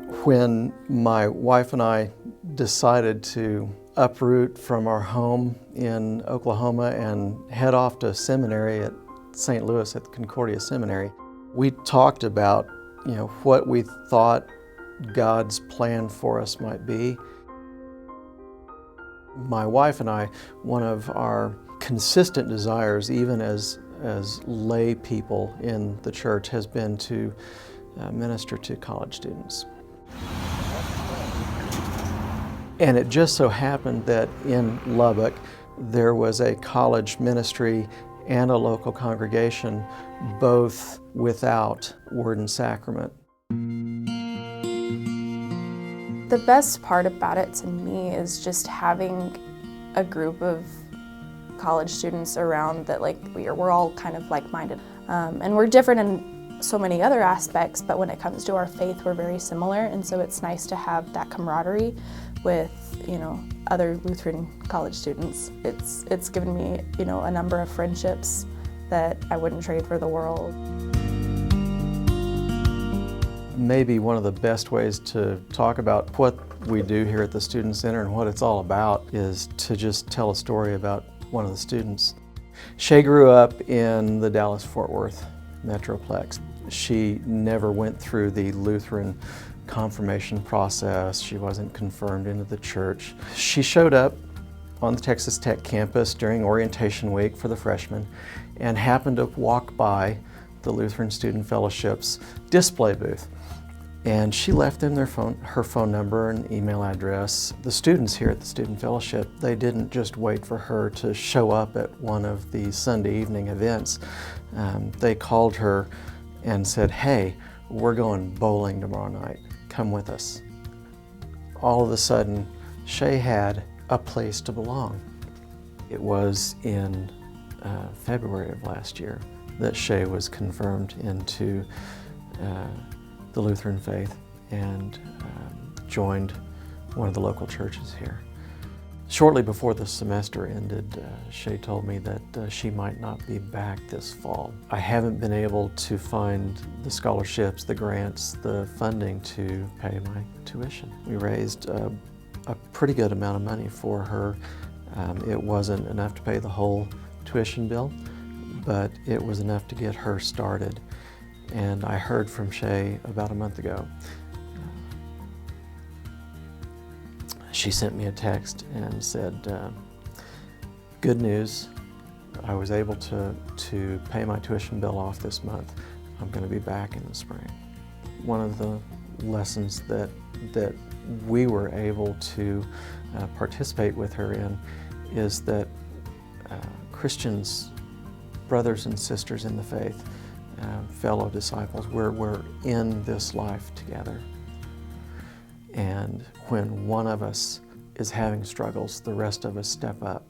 When my wife and I decided to uproot from our home in Oklahoma and head off to seminary at St. Louis at the Concordia Seminary, we talked about, what we thought God's plan for us might be. My wife and I, one of our consistent desires, even as lay people in the church, has been to minister to college students. And it just so happened that in Lubbock there was a college ministry and a local congregation, both without word and sacrament. The best part about it to me is just having a group of college students around that we're all kind of like-minded. And we're different in so many other aspects, but when it comes to our faith, we're very similar, and so it's nice to have that camaraderie with other Lutheran college students. It's given me a number of friendships that I wouldn't trade for the world. Maybe one of the best ways to talk about what we do here at the Student Center and what it's all about is to just tell a story about one of the students. Shay grew up in the Dallas-Fort Worth Metroplex. She never went through the Lutheran confirmation process. She wasn't confirmed into the church. She showed up on the Texas Tech campus during orientation week for the freshmen and happened to walk by the Lutheran Student Fellowship's display booth. And she left them her phone number and email address. The students here at the Student Fellowship, they didn't just wait for her to show up at one of the Sunday evening events. They called her and said, "Hey, we're going bowling tomorrow night. Come with us." All of a sudden, Shay had a place to belong. It was in February of last year that Shay was confirmed into the Lutheran faith and joined one of the local churches here. Shortly before the semester ended, Shay told me that she might not be back this fall. I haven't been able to find the scholarships, the grants, the funding to pay my tuition. We raised a pretty good amount of money for her. It wasn't enough to pay the whole tuition bill, but it was enough to get her started. And I heard from Shay about a month ago. She sent me a text and said, "Good news, I was able to pay my tuition bill off this month. I'm going to be back in the spring." One of the lessons that we were able to participate with her in is that Christians, brothers and sisters in the faith, fellow disciples, we're in this life together. And when one of us is having struggles, the rest of us step up